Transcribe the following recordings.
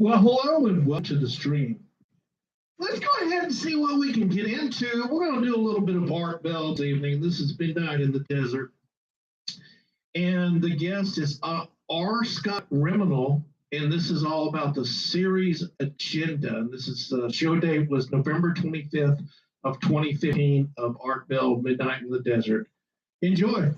Well, hello and welcome to the stream. Let's go ahead and see what we can get into. We're going to do a little bit of Art Bell this evening. This is Midnight in the Desert. And the guest is R. Scott Riminal, and this is all about the series agenda. This is the show date was November 25th of 2015 of Art Bell, Midnight in the Desert. Enjoy.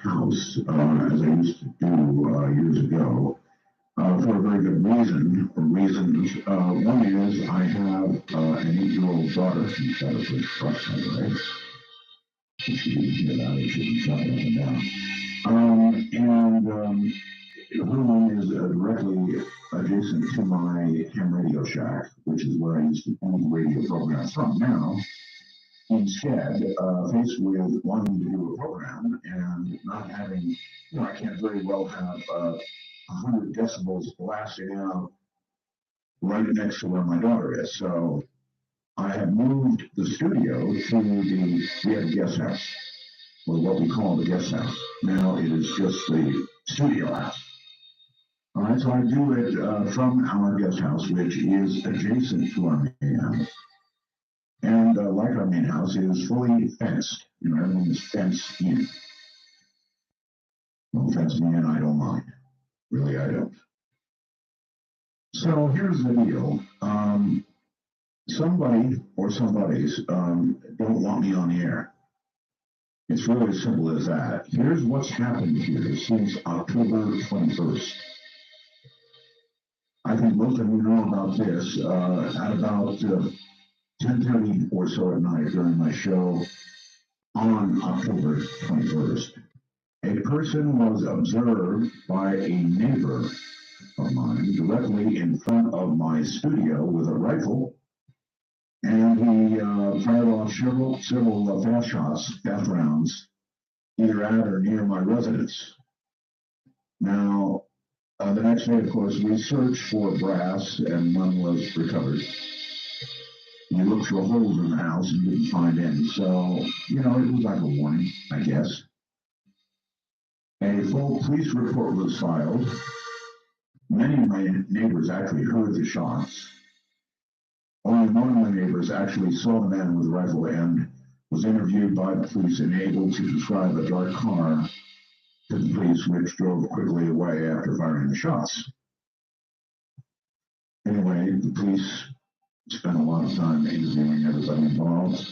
House, as I used to do years ago, for a very good reason, or reasons. One is I have an 8-year-old daughter. She's got a big truck, by the way. She didn't hear that. I shouldn't shut that down. Her room is directly adjacent to my ham radio shack, which is where I used to do radio programs from. Now, instead, faced with wanting to do a program and not having, I can't very well have 100 decibels blasting out right next to where my daughter is. So I have moved the studio to we have a guest house, or what we call the guest house. Now it is just the studio house. All right, so I do it from our guest house, which is adjacent to our main house. And like our main house, it is fully fenced. Everything is fenced in. No fenced in, I don't mind. Really, I don't. So here's the deal. Somebody or somebodies don't want me on the air. It's really as simple as that. Here's what's happened here since October 21st. I think most of you know about this. At about 10:30 or so at night during my show on October 21st, a person was observed by a neighbor of mine directly in front of my studio with a rifle, and he fired off several fast rounds, either at or near my residence. Now, the next day, of course, we searched for brass, and none was recovered. We looked for holes in the house and didn't find any. So, it was like a warning, I guess. A full police report was filed. Many of my neighbors actually heard the shots. Only one of my neighbors actually saw the man with the rifle and was interviewed by the police and able to describe a dark car to the police, which drove quickly away after firing the shots. Anyway, the police spent a lot of time interviewing everybody involved.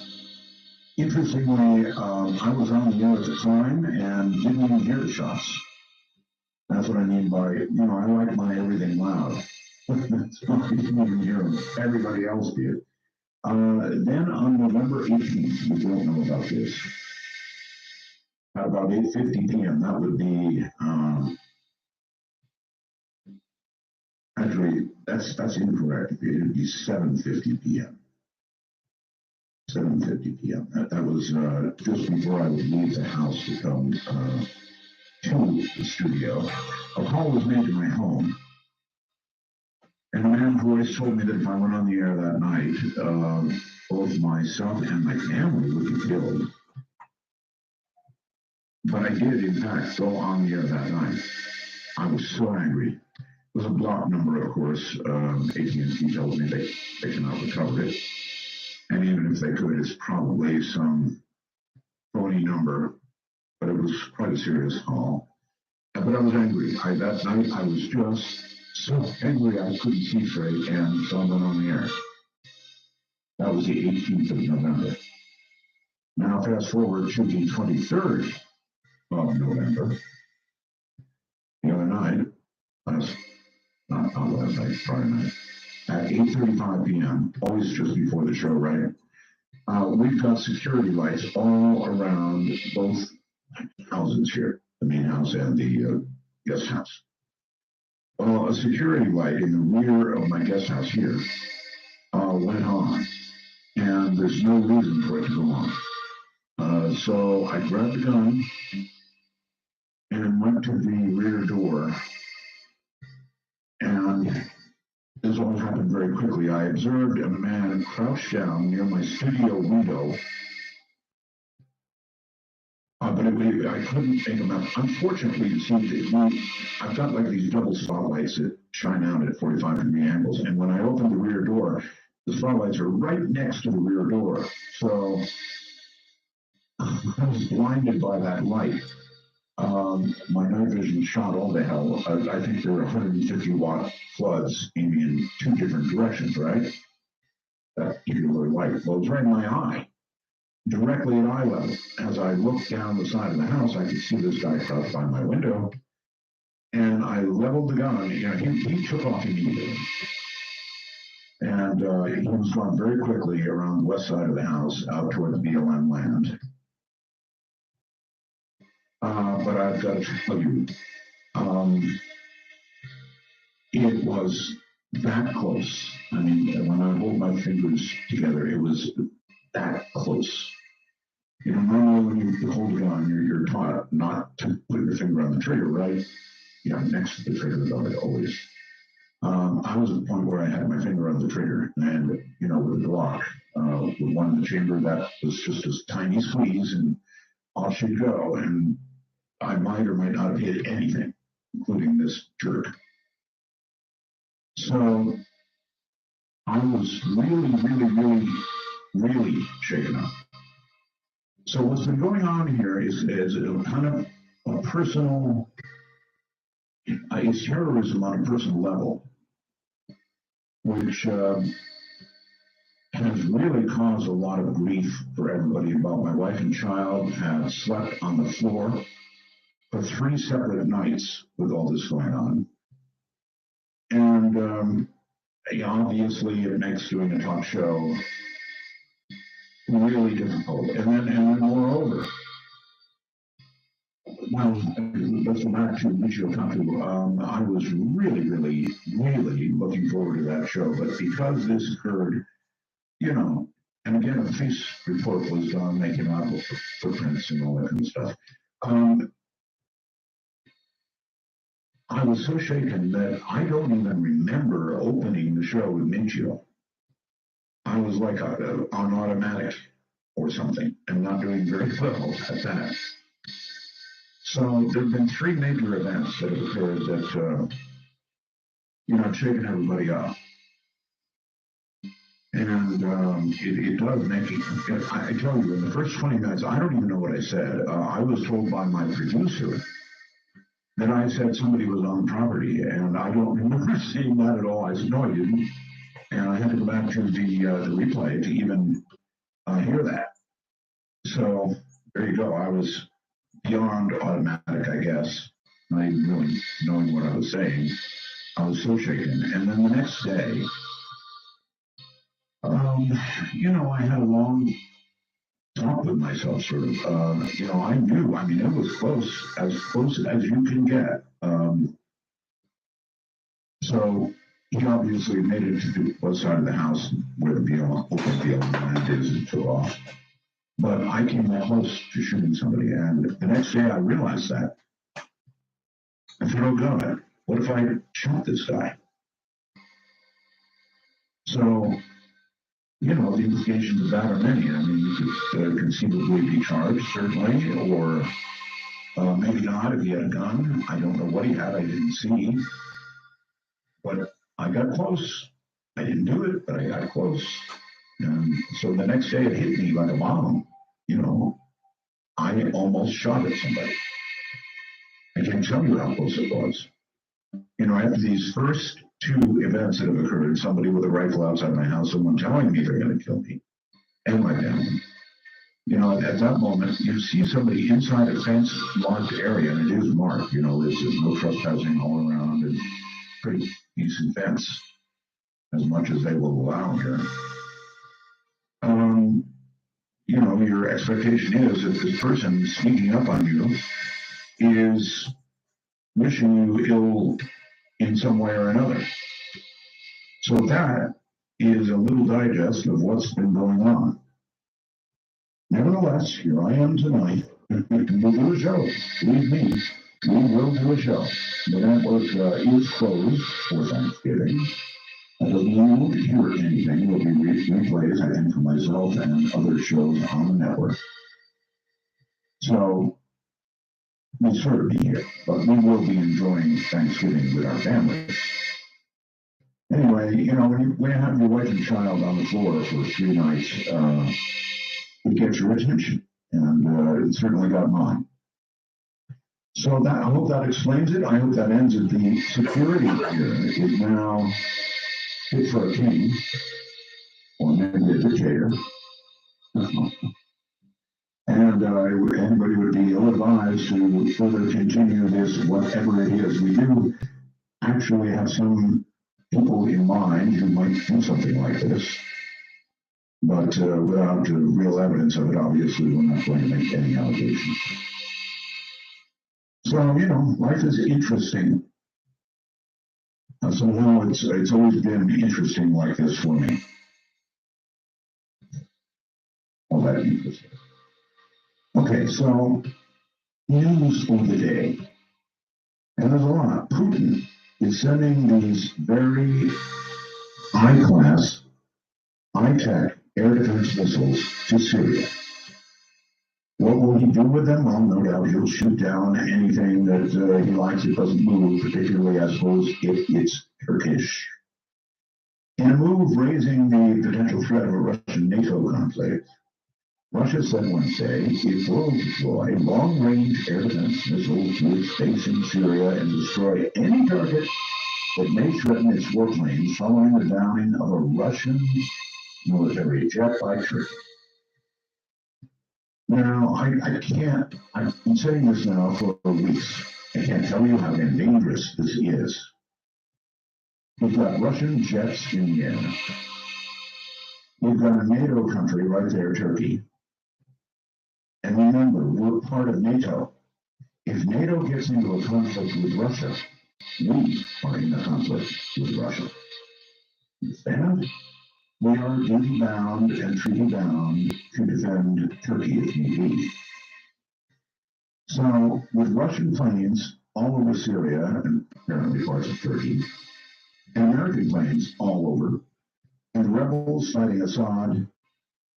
Interestingly, I was on the air at the time and didn't even hear the shots. That's what I mean by, I like my everything loud. So I didn't even hear them. Everybody else did. Then on November 18th, we don't know about this. At about 8:50 p.m., that would be, actually, that's incorrect. It would be 7:50 p.m. 7:50 p.m. That was just before I would leave the house to come to the studio. A call was made to my home, and a man's voice told me that if I went on the air that night, both myself and my family would be killed. But I did, in fact, go on the air that night. I was so angry. It was a block number, of course. AT&T tells me they cannot recover it. And even if they could, it's probably some phony number. But it was quite a serious call. But I was angry. That night, I was just so angry I couldn't see straight, and so I went on the air. That was the 18th of November. Now, fast forward to the 23rd of November. The other night, not last night, Friday night, at 8:35 p.m., always just before the show, right? We've got security lights all around both houses here, the main house and the guest house. Well, a security light in the rear of my guest house here went on, and there's no reason for it to go on. So I grabbed a gun and went to the rear door, and this all happened very quickly. I observed a man crouched down near my studio window, but I couldn't make him out. Unfortunately, you see, I've got like these double spotlights that shine out at 45-degree angles, and when I opened the rear door, the spotlights are right next to the rear door. So I was blinded by that light. My night vision shot all to hell. I think there were 150-watt floods aiming in two different directions, right? That particular light blows right in my eye, directly at eye level. As I looked down the side of the house, I could see this guy crouched by my window, and I leveled the gun. You know, he took off immediately. And he was gone very quickly around the west side of the house out toward the BLM land. But I've got to tell you, it was that close. I mean, when I hold my fingers together, it was that close. You know, normally when you hold a gun, you're taught not to put your finger on the trigger, right? Yeah, next to the trigger, always. I was at the point where I had my finger on the trigger, and you know, with the Glock, with one in the chamber, that was just a tiny squeeze, and off she'd go, and I might or might not have hit anything, including this jerk. So I was really shaken up. So what's been going on here is a kind of a personal, it's terrorism on a personal level, which has really caused a lot of grief for everybody involved. My wife and child have slept on the floor for 3 separate nights with all this going on. And obviously it makes doing a talk show really difficult. And then moreover, well, let's go back to Michio Kaku. I was really looking forward to that show, but because this occurred, you know, and again, the police report was done, making out footprints and all that kind of stuff. I was so shaken that I don't even remember opening the show with Michio. I was like on automatic or something, and not doing very well at that. So there have been 3 major events that have occurred that, have shaken everybody up. And it does make it, I tell you, in the first 20 minutes, I don't even know what I said. I was told by my producer that I said somebody was on the property, and I don't remember seeing that at all. I said, no, I didn't. And I had to go back to the replay to even hear that. So there you go. I was beyond automatic, I guess, not even really knowing what I was saying. I was so shaken. And then the next day, I had a long talk with myself, sort of. I knew, it was close as you can get. So he obviously made it to the west side of the house where the open BLM land is and took off. But I came that close to shooting somebody, and the next day I realized that. I thought, oh God, what if I shot this guy? So you know, the implications of that are many. I mean, you could conceivably be charged, certainly, or maybe not if he had a gun. I don't know what he had, I didn't see. But I got close. I didn't do it, but I got close. And so the next day it hit me like a bomb. You know, I almost shot at somebody. I can't tell you how close it was. You know, after these first two events that have occurred, somebody with a rifle outside my house, someone telling me they're going to kill me and my family. You know, at that moment, you see somebody inside a fence marked area, and it is marked, you know, there's no trespassing all around and pretty decent fence, as much as they will allow here. You know, your expectation is that this person sneaking up on you is wishing you ill in some way or another. So that is a little digest of what's been going on. Nevertheless, here I am tonight. We'll do a show. Believe me, we will do a show. The network is closed for Thanksgiving. But you won't hear anything. There'll be replays, I think, for myself and other shows on the network. So we'll sort of be here, but we will be enjoying Thanksgiving with our family. Anyway, you know, when you have your wife and child on the floor for 3 nights, it gets your attention, and it certainly got mine. So that, I hope that explains it. I hope that ends it. The security here is now fit for a king, or maybe a dictator. And anybody would be ill-advised to further continue this, whatever it is. We do actually have some people in mind who might do something like this, but without real evidence of it, obviously, we're not going to make any allegations. So, you know, life is interesting. Somehow it's always been interesting like this for me. All that interesting. Okay, so news of the day. And there's a lot. Putin is sending these very high-class, high-tech air defense missiles to Syria. What will he do with them? Well, no doubt he'll shoot down anything that he likes that doesn't move, particularly, I suppose, if it's Turkish. In a move raising the potential threat of a Russian-NATO conflict, Russia said Wednesday it will deploy long-range air defense missiles to its base in Syria and destroy any target that may threaten its warplanes following the downing of a Russian military jet by Turkey. Now, I've been saying this now for weeks. I can't tell you how dangerous this is. We've got Russian jets in the air. We've got a NATO country right there, Turkey. And remember, we're part of NATO. If NATO gets into a conflict with Russia, we are in a conflict with Russia. Understand? We are duty-bound and treaty-bound to defend Turkey if need be. So, with Russian planes all over Syria and apparently parts of Turkey, and American planes all over, and the rebels fighting Assad,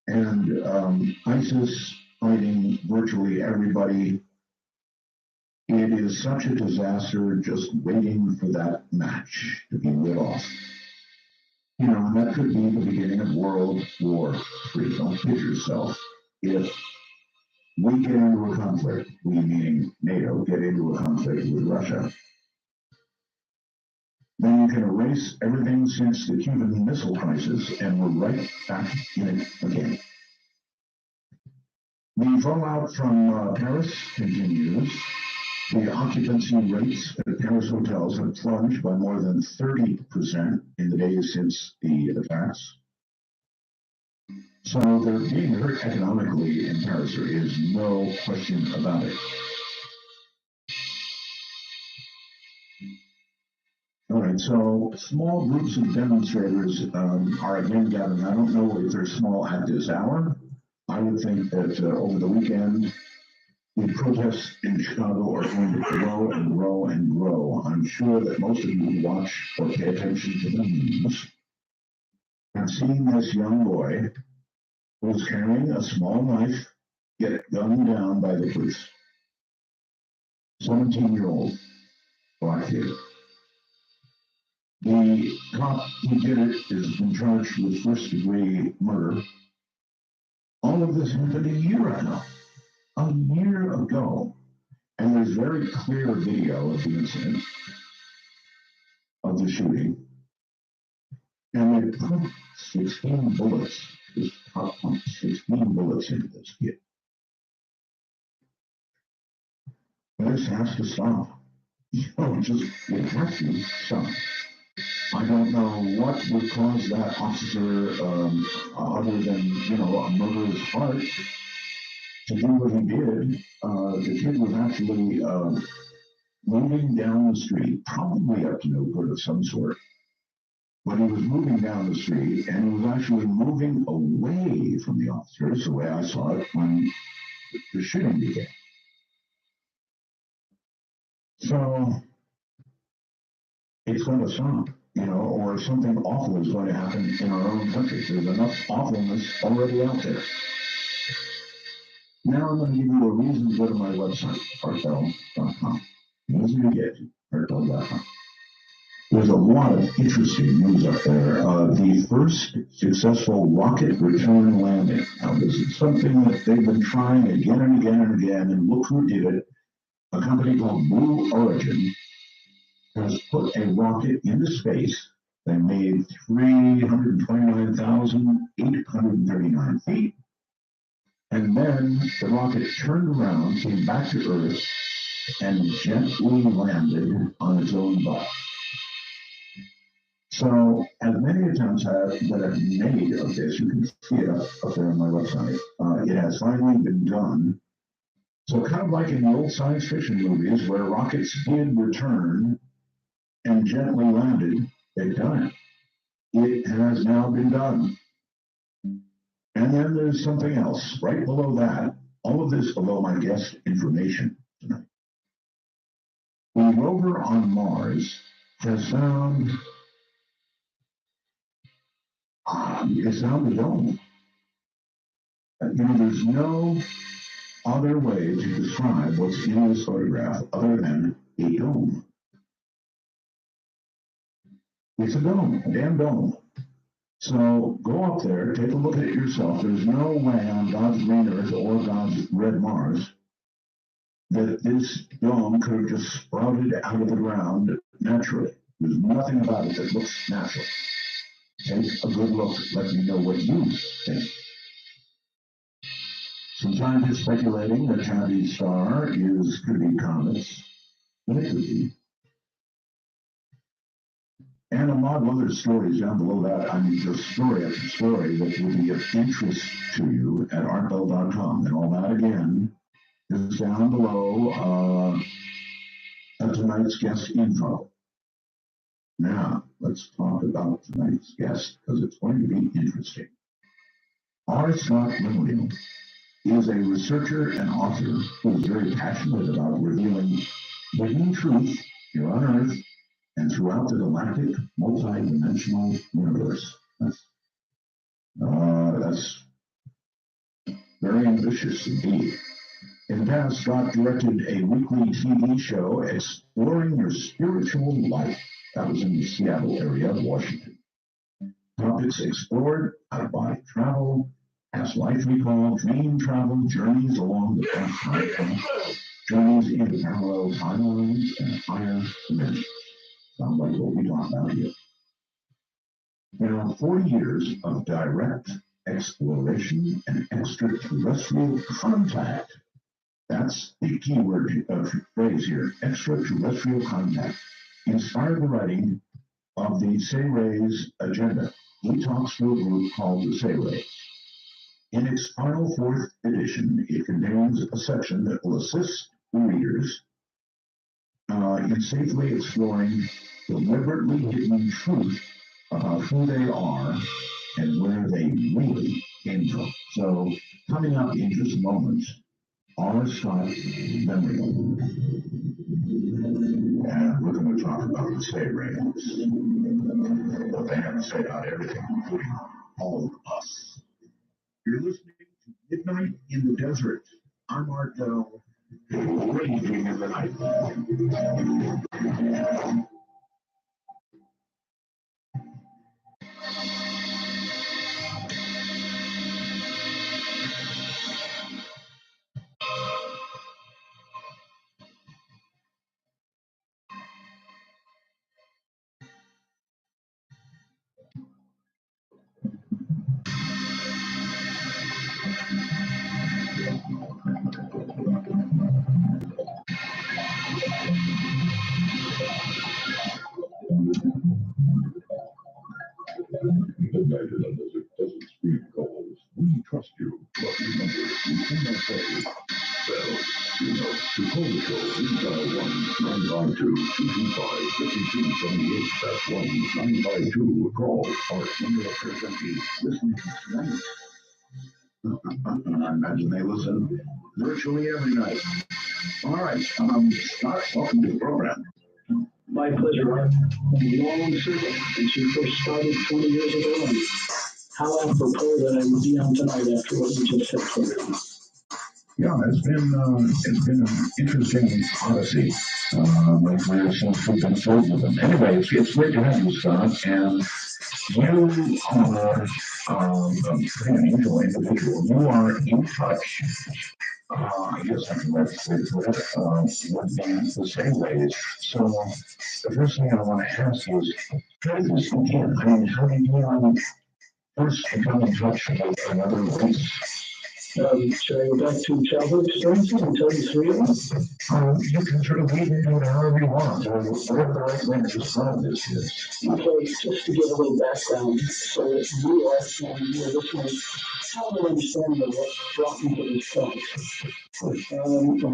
and ISIS fighting virtually everybody, it is such a disaster just waiting for that match to be lit off. You know, and that could be the beginning of World War III. Don't kid yourself. If we get into a conflict, we meaning NATO, get into a conflict with Russia, then you can erase everything since the Cuban Missile Crisis, and we're right back in it again. The fallout from Paris continues. The occupancy rates at Paris hotels have plunged by more than 30% in the days since the attacks. So they're being hurt economically in Paris. There is no question about it. All right, so small groups of demonstrators are again gathering. I don't know if they're small at this hour. I would think that over the weekend, the protests in Chicago are going to grow and grow and grow. I'm sure that most of you who watch or pay attention to the news and seeing this young boy who was carrying a small knife get gunned down by the police. 17-year-old black kid. The cop who did it is been charged with first-degree murder. All of this happened a year ago. A year ago. And there's very clear video of the incident, of the shooting. And they put 16 bullets, this cop pumped 16 bullets into this kid. This has to stop. It has to stop. I don't know what would cause that officer, other than, a murderous heart, to do what he did. The kid was actually moving down the street, probably up to no good of some sort. But he was moving down the street, and he was actually moving away from the officers, the way I saw it when the shooting began. So it's going to stop, or something awful is going to happen in our own country. There's enough awfulness already out there. Now I'm going to give you a reason to go to my website, artbell.com. Easy to get to, artbell.com. There's a lot of interesting news up there. The first successful rocket return landing. Now, this is something that they've been trying again and again and again, and look who did it. A company called Blue Origin has put a rocket into space. They made 329,839 feet. And then the rocket turned around, came back to Earth, and gently landed on its own butt. So, as many attempts that have been made of this, you can see it up there on my website, it has finally been done. So kind of like in the old science fiction movies where rockets did return and gently landed, they've done it. It has now been done. And then there's something else right below that, all of this below my guest information tonight. The rover on Mars has found a dome. There's no other way to describe what's in this photograph other than a dome. It's a dome, a damn dome. So go up there, take a look at it yourself. There's no way on God's green Earth or God's red Mars that this dome could have just sprouted out of the ground naturally. There's nothing about it that looks natural. Take a good look. Let me know what you think. Some scientists speculating that Chinese star could be comets, but it could be. And a lot of other stories down below that. Just story after story that will be of interest to you at artbell.com. And all that again is down below at tonight's guest info. Now, let's talk about tonight's guest because it's going to be interesting. R. Scott Memorial is a researcher and author who is very passionate about revealing the hidden truth here on Earth and throughout the galactic, multi-dimensional universe. That's very ambitious indeed. In the past, Scott directed a weekly TV show exploring your spiritual life. That was in the Seattle area of Washington. Topics explored: out-of-body travel, past life recall, dream travel, journeys along the path, journeys into parallel timelines and higher dimensions. Sounds like what we talk about here. There are 40 years of direct exploration and extraterrestrial contact. That's the keyword phrase here, extraterrestrial contact. Inspired the writing of the Sayrays Agenda. He talks to a group called the Sayrays. In its final 4th edition, it contains a section that will assist the readers in safely exploring deliberately hidden truth about who they are and where they really came from. So, coming up in just a moment, all is silent, then we go. And we're going to talk about the state ratings. What they have to say about everything, including all of us. You're listening to Midnight in the Desert. I'm Art Bell, raging in the night. Midnight in the Desert doesn't scream goals. We trust you. But remember, you cannot say, well, you know, to call the show, please dial 1-952-225-5278. That's 1-952. Call our number of presently listening tonight. I imagine they listen virtually every night. All right, Scott, welcome to the program. My pleasure, Art. Long service since you first started 20 years ago, and how apropos that I would be on tonight after what you just said for me. Yeah, it's been an interesting odyssey. My career since we've been filled with them. Anyway, it's great to have you, Scott, and you are a pretty unusual individual. You are in touch. I guess I can let say put it would be the same ways. So the first thing I want to ask you is, how did this begin? I mean, how did you first become in touch with another race? Should I go back to childhood experiences and tell you three of them? You can sort of lead into it however you want, or whatever the right way to describe this is. Okay, just to give a little background so that you are and your listeners have an understanding of what brought me to this point. Writing the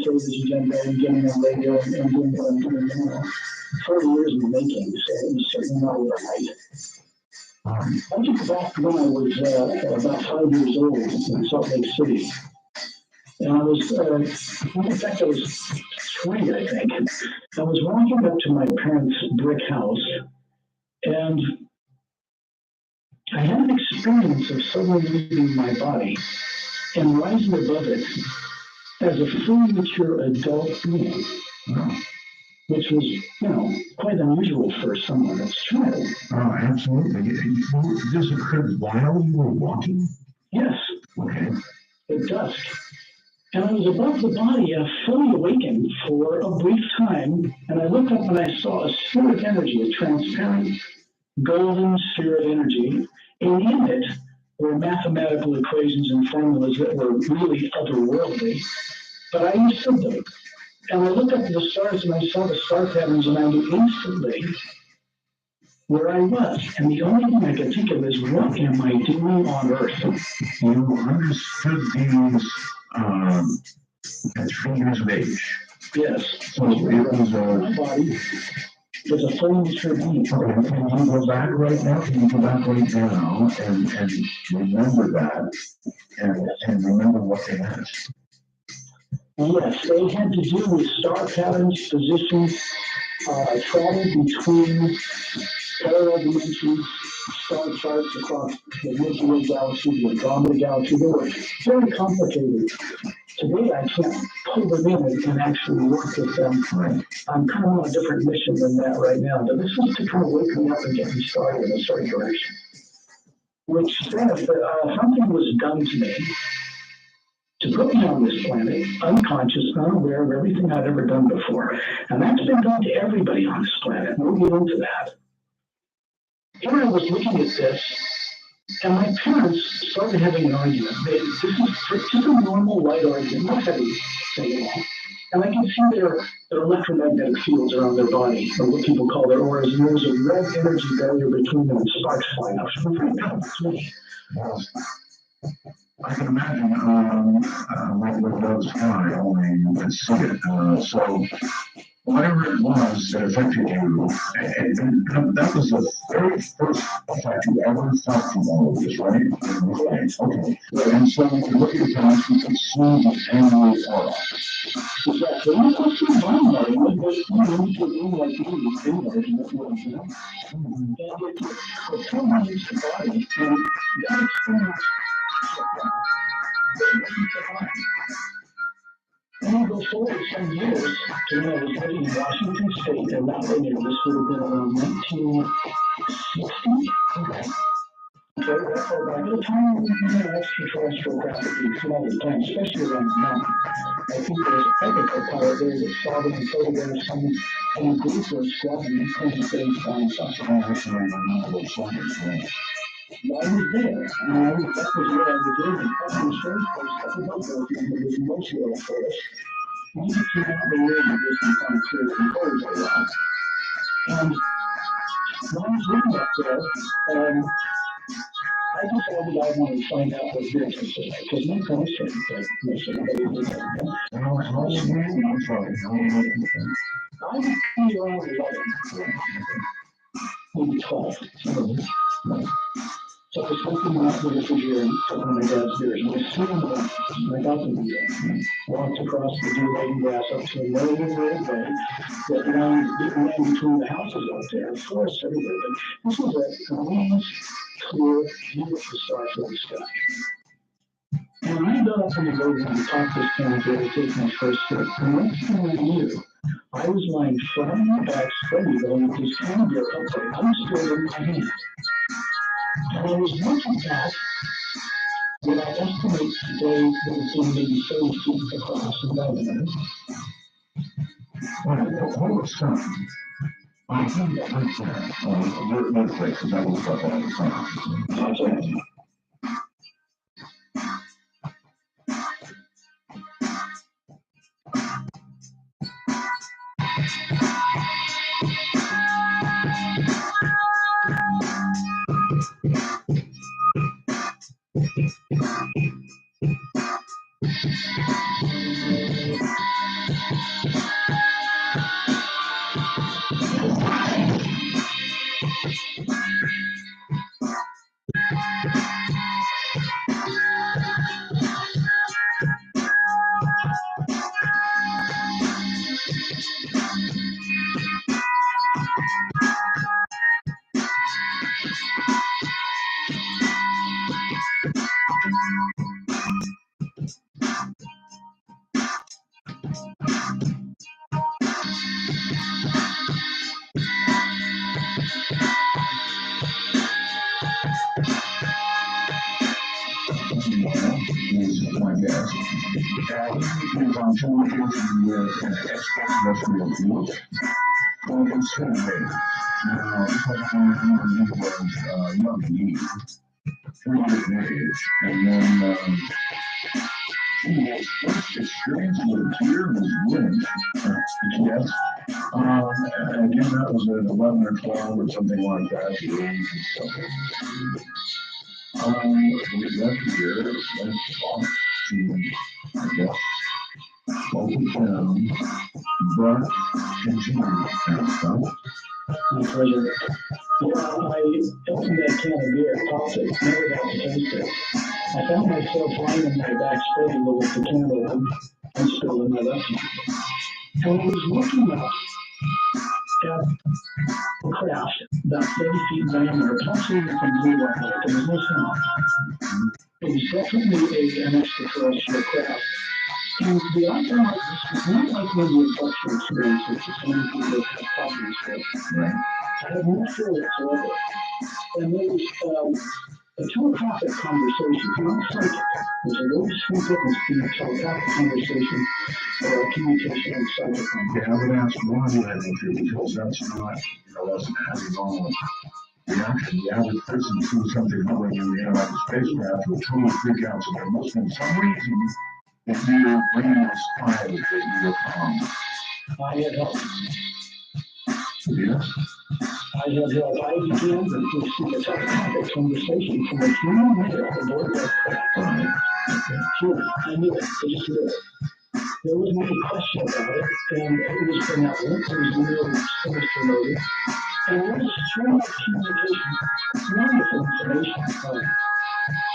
Savage Agenda and getting on radio and doing what I'm doing now, 40 years in the making, so it was certainly not overnight. I think back when I was about 5 years old in Salt Lake City. And I was, in fact, I was 3, I think. I was walking up to my parents' brick house, and I had an experience of suddenly leaving my body and rising above it as a fully mature adult being, which was, quite unusual for someone that's a child. Absolutely. This occurred while you were walking? Yes. Okay. At dusk. And I was above the body and fully awakened for a brief time, and I looked up and I saw a sphere of energy, a transparent golden sphere of energy, and in it were mathematical equations and formulas that were really otherworldly, but I understood them. And I looked up at the stars and I saw the star patterns, and I knew instantly where I was. And the only thing I could think of is, what am I doing on Earth? You understood these at 3 years of age. Yes. So it was my body was a fully mature being. Okay, can you go back right now? Can you go back right now and remember that and remember what they meant? Yes, they had to do with star patterns, positions, travel between parallel dimensions, star charts across the Milky Way galaxy, the Andromeda galaxy. They were very complicated. Today, I can't pull them in and actually work with them. Right. I'm kind of on a different mission than that right now, but this was to kind of wake me up and get me started in a certain direction. Which said that something was done to me to put me on this planet, unconscious, unaware of everything I'd ever done before. And that's been done to everybody on this planet. We'll get into that. Here I was looking at this, and my parents started having an argument. This is just a normal light argument, not heavy thing at all. And I can see their electromagnetic fields around their body, or what people call their auras, and there's a red energy barrier between them and sparks flying up. Well, I can imagine what those sky only you can see it. So whatever it was that affected you, and that was the very first effect you ever felt from all of this, right? Right. Okay. And so when you look at your parents, you can see the angry aura. Exactly. And I'm still fine about it, but you need to do like you do, what I'm saying. And it permeates the body, and that experience, and I'll go forward some years to when I was living in Washington State, and that way this would have been around 1960. Okay, therefore, by the time extraterrestrial craft would come all the time, especially around the mountain, I think there was a technical pilot there that saw them and photographed some group or squadron in current things down something. Oh, that's right. I know those songs, right? I was there, and that was where I was living. That's the strange place, that was not working, it was mostly all forest. You just came out the room and just some kind of clear controls a lot. And when I was living up there, I decided I wanted to find out what business is like, because my parents said that most everybody did that. I'm sorry. I was pretty around 11, maybe 12. So I was looking out the refrigerator on my dad's beers, and I was sitting there, and I got the walked across the dew-laden grass up to a low roadway that ran between the houses out there, and forests everywhere. But this was a nice, clear, beautiful star-filled sky. And I got up on the road and I topped this town to take my first step. And next thing I knew, I was lying flat on my back, spread eagle, with this can of beer upright, unstirred in my hand. And I was looking at what I estimate today would have been maybe 30 feet across the diameter. Hold it, stop. I think that right there. Let's say, because I will stop all the time. That's it. Is my guess. He was on television with an extraterrestrial view. Well, it's cinemated. Now, this was when he was young indeed, 3 years of age, and then his first experience with deer was wind. Yes. Again, that was at 11 or 12 or something like that. The age and stuff. We left here, went off to, I guess, local town, but continued and stuff. My pleasure. Yeah, I opened that can of beer, popped it, never got to taste it. I found myself lying on my back, spread eagle with the candle unstilled in my left hand. And I was looking up at a craft about 30 feet in diameter, pulsating from blue white light. There was no sound. It was definitely an extraterrestrial craft. And the outcome of this was not like maybe a structural experience, which is many people have problems with. Right. I had no fear whatsoever. And there was a telepathic conversation, not psychic. There's a very distinct difference between a telepathic conversation or a communication and psychic conversation. Yeah, I would ask why you had entry, because that's not, that's not a normal reaction. The average person sees something hovering in the air like a spacecraft will totally freak out. So there must be some reason that your brain was fired, that you were calm. I had help. Yes. I had help. I began to receive a telepathic conversation from a human male aboard that craft. Right. Okay. Sure, I knew it. I just knew it. There was no question about it, and it was benevolent. There was no sinister motive. And it was straight up communication, wonderful information,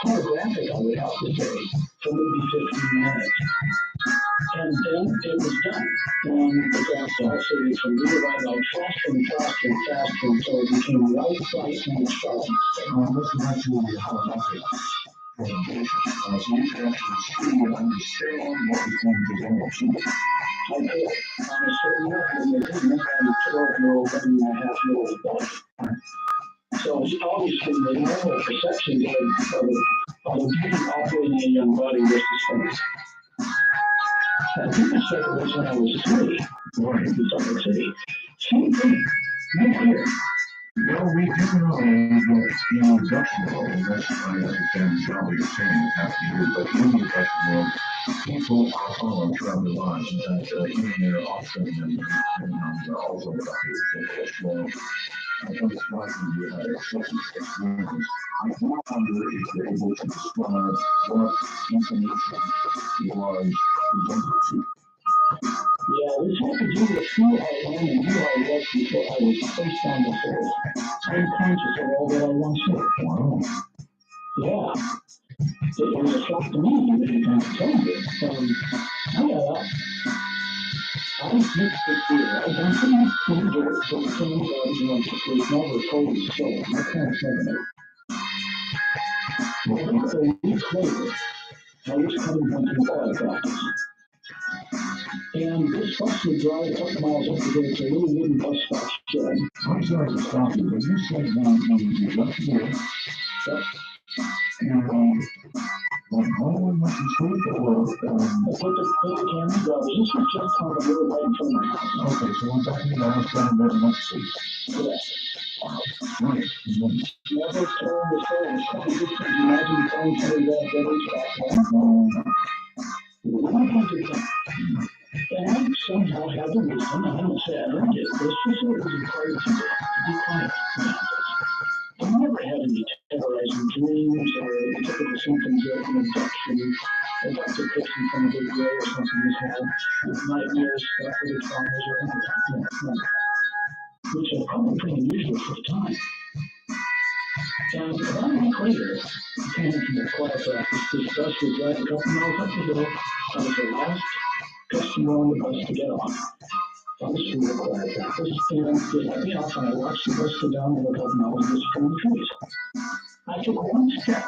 holographic, I would have to say, for maybe 15 minutes. And then it was done. And the graph oscillated from meteorite light faster and faster and faster until it became right and sharp. This is actually holographic presentation. So you can actually see and understand what is being presented. I did. On a certain level, they didn't have a 12-year-old, 11.5-year-old boy. So it's obviously the normal perception of a being operating a young body was suspended. I think I started this when I was 3, right, in Salt Lake City. Same thing, no fear. Well, we do know that in the industrial world, and that's I understand probably you're saying half the year, but in the industrial world, people are following throughout their lives, and that even their offspring and also about the well, I think it's likely you had a certain experience. I do wonder if you're able to describe what information was presented to you. Yeah, this had to do with who I am and who I was before I was placed on the earth. I'm conscious of all that I once knew. Wow. Yeah. It was a shock to me, if you can tell you. Yeah, I used to fear. I don't think things are so things it's never totally so. My parents never knew. But a week later, I was coming home from choir practice. And this bus would drive a couple miles up the road to a little wooden bus stop shed. I'm sorry to stop you, but you said you left here. Yep. And went home and went to sleep, or I put the camera drivers. This was just on the road right in front of my house. okay, so we're talking about seven bed and next sleep. Correct. Right. Never told the story. Probably just could imagine telling somebody that village back home. And I somehow had the wisdom, and I don't say I earned it, but it's just what it was required to do, to be quiet. I never had any terrorizing dreams or typical symptoms of an abduction, or Dr. Gibson from a big way or something was had, with nightmares, stuff with the traumas or anything. No. Which is probably pretty unusual for the time. And about a week later, I came from the choir practice. This bus would drive a couple miles up the hill. I was the last customer on the bus to get off. I was through the choir practice, and they let me off, and I watched the bus go down and look up mountains just from the trees. I took one step,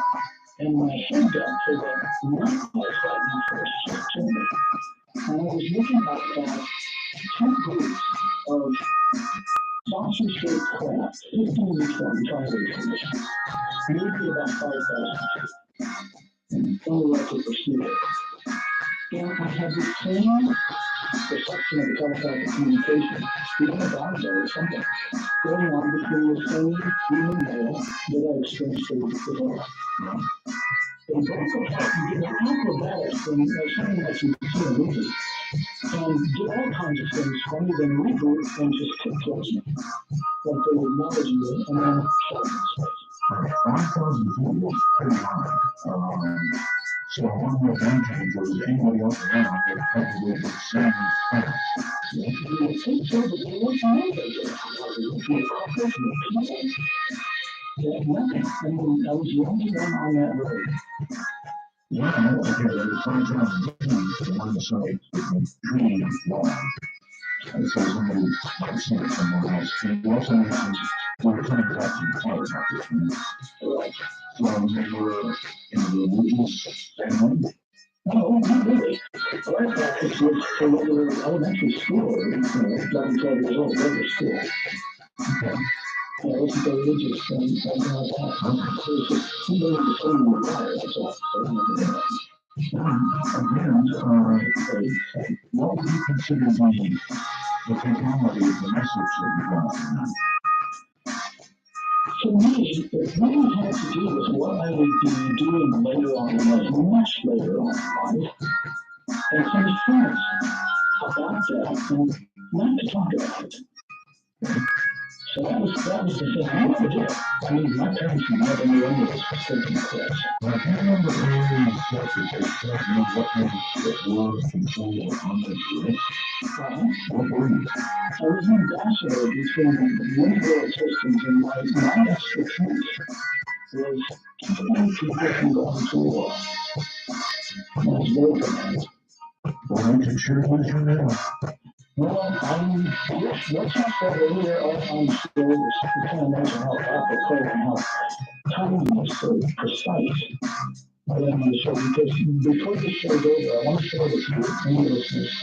and my head got to the nightlife lightning first just to me. And I was looking at two groups of saucer-shaped craft, 15 to 20, trying to finish. Maybe about 5,000 feet. Only I could perceive it. And I had the same perception of the telepathic communication, even a audio or something, going on between the same human male that I experienced before. They broke apart and did acrobatics and something like you see in a movie, and did all kinds of things for me, then reboot and just kick towards me, like they were acknowledging me, and then shot in space. 5,000 feet is pretty high. So one more advantage was anybody else around would probably the same place. You would think so, but they weren't around there. The couples and the people. Yeah, nothing. I mean, I was the only one on that road. Yeah, okay, there was 5,000 feet to one side, it was pretty long. And so somebody might send it somewhere else. And you also mentioned we were coming back from the choir practice. Right. So they were in a religious family. No, not really. Choir practice was for regular elementary school, or 11, 12 years old, regular school. Okay. Yeah, it wasn't a religious thing, something like that. It was just somebody was singing in the choir, that's all. Again, what would you consider the technology of the message that you got from that? For me, it really had to do with what I would be doing later on in life, much later on in life, and some assurance about that, and not to talk about it. So that was the thing. I never did. I mean, my parents never knew any of this was taking place. Now, do you remember any steps that they took, you know, what they were controlled on this list? What were you? I was an ambassador between many world systems, and my expertise was keeping people from going to war. And I was very good at it. Well, I could sure use you now. Well, let's not go earlier on the story. You can't imagine how apropos and how timing was so precise. I am on the show because before the show's over, I want to share with you and your listeners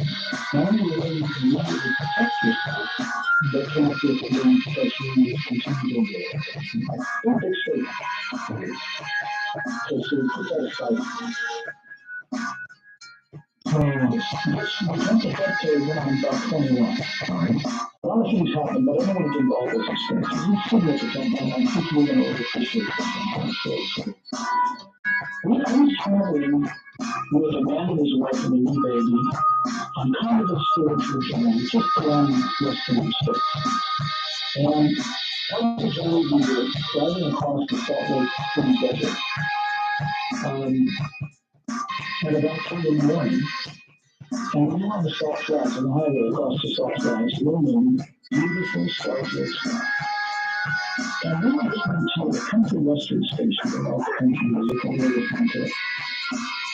not only the way you can immediately protect yourself, but can't get the game protection you continue to get. Don't big statement. So put that aside. So let's jump ahead to when I'm about 21. A lot of things happen, but I don't want to give all those experiences. It's significant, and I think we're going to appreciate this sometimes. So, I was traveling with a man and his wife and a new baby on kind of a spiritual journey, just around Western States. And I was a journey leader driving across the Salt Lake City desert. At about 3 in the morning, and we were on the salt flats on the highway across the salt flats, looming beautiful starlit sky. And we were listening to a country western station about the country music, and we were listening to it.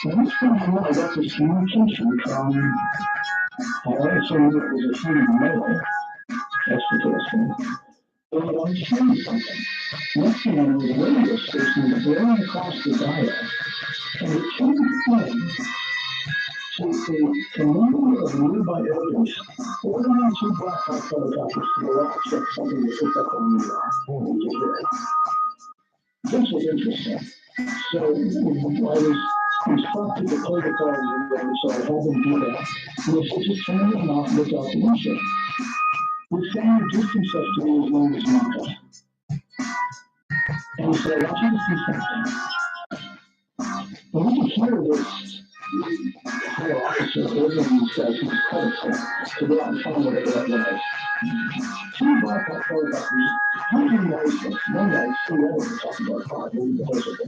And next thing I know, I got this communication from, I always knew it was a human male, that's the first thing. But I was hearing something. Next thing I know, the radio station was blaring across the dial, and it came in to number of nearby areas, ordering 2 Black Hawk helicopters to go out and check something to pick up on the we could hear it. This was interesting. So I was instructed to play the cars and whatever, so I had them do that. And they said, just turn them off, look out the windshield. We found a distance estimate as long as Mecca. And he said, I want you to see something. And we could hear this higher officer ordering these guys who was credited to go out and find whatever that was. 2 Black Hawk helicopters, hunting license, one guy, 3 others, talking about 5 in the desert.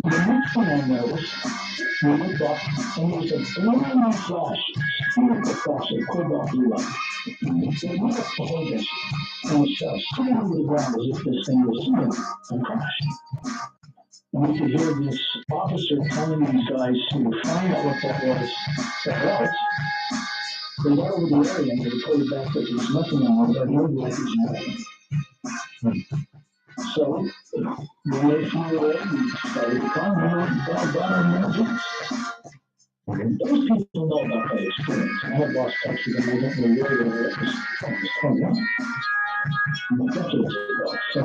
The next thing I noticed, we looked up, and there was a blinding flash, beautiful flash of cobalt blue light. It lit up the whole district, and it shot straight over the ground as if this thing was and crashed. And we could hear this officer telling these guys to find out what that was. They got over the area and they reported back that there was nothing on it, but no wreckage, nothing. So, when they flew away, we started the car, and we went down our engines. Those people know about that experience. I have lost touch with them. I don't know where they were. It was 21. Decades ago. So,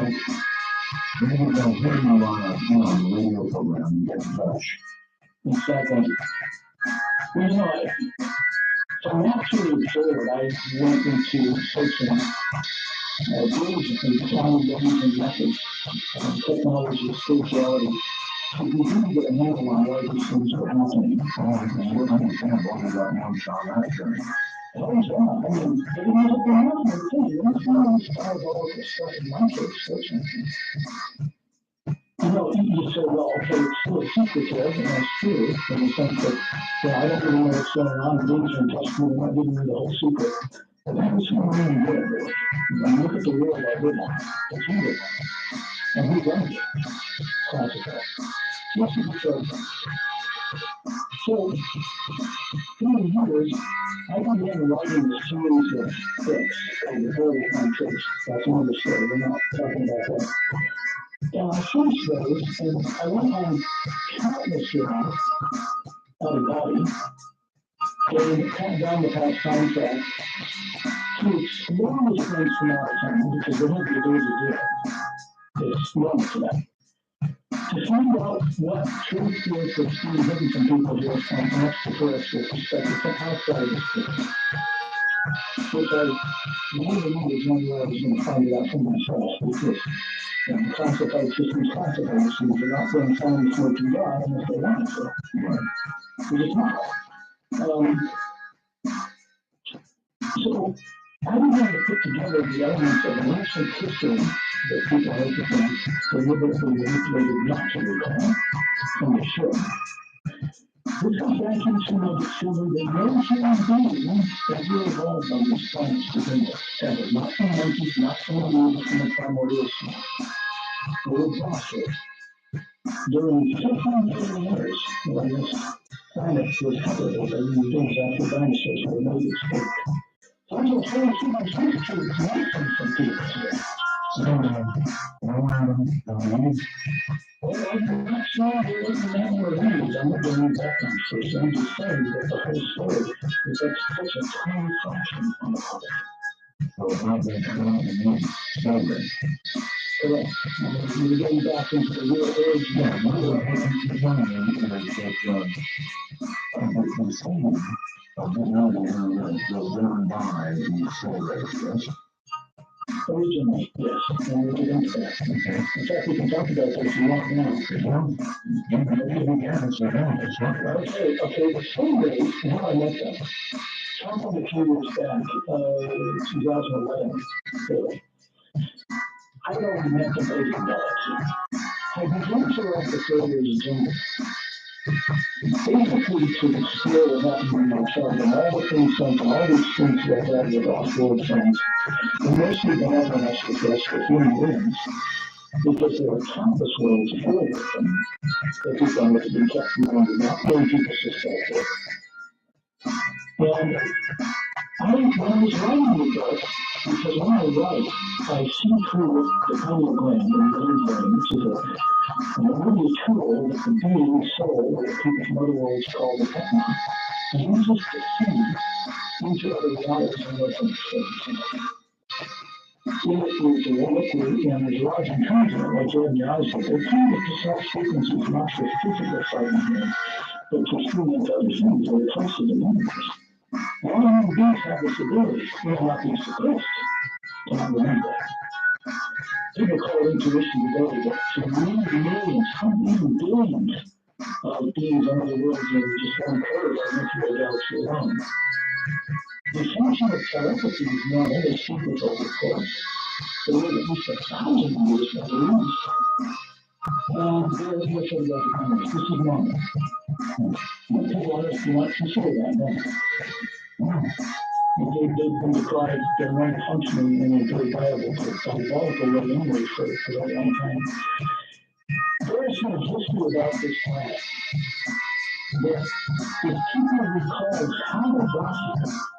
Maybe they'll hear you on a radio program and get in touch. exactly. Well, you know, from that period forward, I went into searching diligently to find ways and methods, technology, spirituality, to begin to get a handle on why these things were happening. We're understand what we got once on that journey. Oh, yeah. I mean, it was a phenomenal thing. You don't find this diabolical stuff in my case, fortunately. You know, you say, well, okay, it's still a secret to us, and that's true, in the sense that, I don't really know what's going on, things are just moving, I'm giving you the whole secret. But that was really good, really. And look at the world I live in. It's wonderful. And who runs it? Classical. Yes, it's a so, through the years, I began writing a series of books on the early countries. That's another story, we're not talking about that. And I finished those, and I went on countless trips out of body, and cut down the past time track to explore those things from out of time, because they have the ability to do it. It's normal to them. To find out what truth is that's being hidden from people here from an extraterrestrial perspective, from outside the space, which I never knew was one way I was going to find it out for myself, because classified systems, classified systems are not going to find the smoking God unless they want to. Right. Because it's not. So I began to put together the elements of an ancient history that people have been deliberately manipulated not to recall from the show. This comes back into my discovery that no human being ever evolved on these planets to begin with, ever. Not from monkeys, not from wolves, from the primordial sea. We're processed. During 15 million years, when this planet was covered with things after dinosaurs were made extinct. That's what human history is missing from people today. Well, I'm not sure there isn't that more reasons. I'm not going to read that one first. I'm just saying that the whole story is that's such a tiny fraction on the whole. So it's not been children. Correct. We're getting back into the real age now. The seed of the earlier was done by the solar race, yes? Originally, yes. And we'll get into that. Okay. In fact, we can talk about that if you want now. Well, you can answer that. It's not right. Okay. The solar race, how I met them. Talking a few years back, 2011, really. I already met the basic galaxy. I began to write the failures agenda. Basically to explore what happened in my childhood, all the things from all the experiences I've had with off-world friends, and mostly benevolence with us for human beings, because there are countless worlds full of them that we found to be kept from going not many people suspect it. And when I was writing the book, because when I write, I see through the pineal gland and the brain brain, which is an early tool that the being soul, that people from other worlds call the technon, uses to see into other realities and what things in it is a liquid and there's large content like you have in your eyes, but they're kind of precise frequencies, not for physical frightening, but to stream into other things, very close to the universe. All human beings have this ability, we're not being supposed to not remember that. People call intuition the ability to read millions, hundreds, even billions of beings on other worlds in just one quarter of our Milky Way galaxy alone. The function of telepathy is not only secret over course, but we have at least 1,000 years at least. And there's no photographic memories. This is normal. People do not consider that normal. They've been deprived their mind functioning in a very viable, diabolical way anyway for a long time. There is some history about this planet that if people recall how they got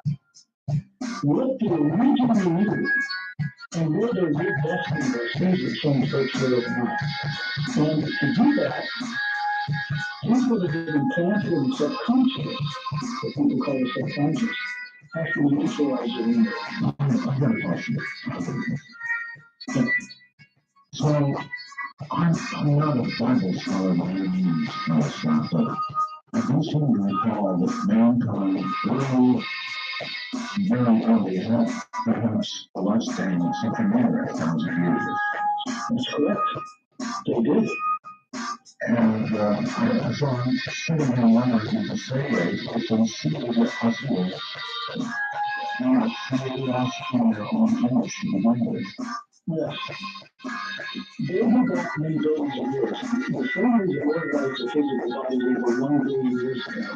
here, what they originally knew, and where their real destiny was, things would change virtually overnight. And to do that, people that have been planted in the subconscious, what people call the subconscious, actually neutralize your memory. I've got a question. So, I'm not a Bible scholar by any means, Scott, but I do seem to recall that mankind very early had perhaps less than something more than 1,000 years. That's correct. They did. And so I'm sitting here wondering if the same way, if they see the possible curiosity in their own image to begin with. Yes. They go back many billions of years. The families that organized the physical body over 1 billion years ago,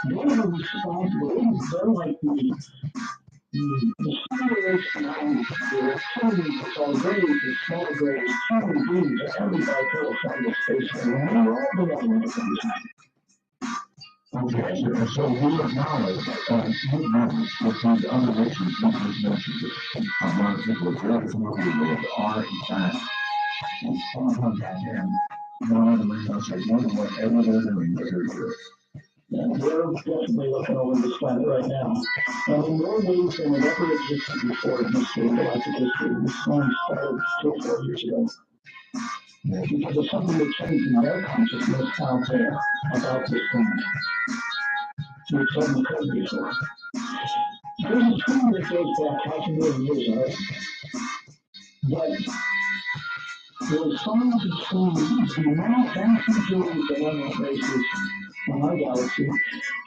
they were responsible. They're like the stimulus behind the activity that's already the small graves, human beings, are every bipedal from the space and we're all benevolent at the time. Okay, so we acknowledge that these other nations, not just mentioned, a lot of people are very familiar with are, in fact, and one of the reasons I wonder whatever they're doing, but they're here. Yeah, they're definitely looking over this planet right now. And in more ways than it ever existed before in history, galactic history. This one started 3 or 4 years ago. Yeah. Because of something that changed in their consciousness out there about this planet. Which hadn't occurred before. There's a trend that goes back 500 years ago. But was found between the vast majority of benevolent races in our galaxy,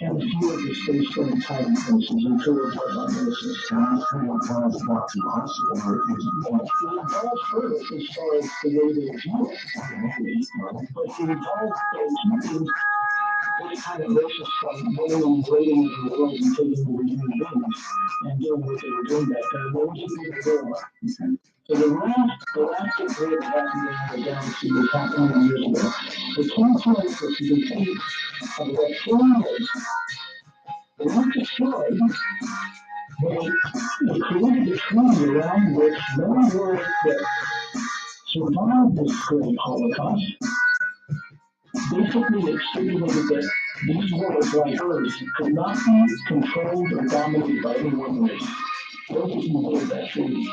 and a few of the space-going time forces and turbo-hypothesis. Can I say what Charles brought to us, or is it It involves first as far as the way they view it, but it involves keeping this kind of races from going and waiting in the world and taking over human beings and doing what they were doing back then. What was a big deal? So the last great happening in the galaxy was happening years ago. The key point was to defeat of the reptilians. They weren't destroyed. They created a treaty around which many worlds that survived this great Holocaust basically it stipulated that these worlds like Earth could not be controlled or dominated by any one race. Those who avoid that treaty.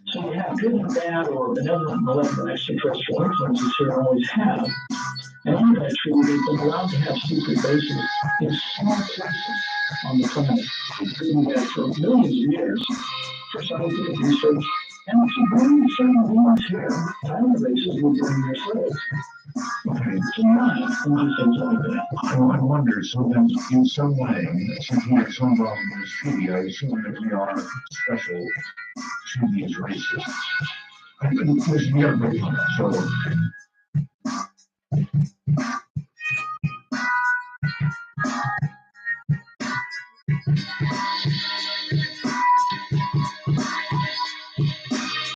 So you have good and bad or benevolent malevolent extraterrestrial influences here always have. And under that treaty, they've been allowed to have secret bases in small places on the planet, doing that for millions of years for scientific research. And to bring certain beings here, other races will bring their slaves. I wonder, so then in some way, since we are so involved in this treaty, I assume that we are special to these races. I couldn't push the other way. So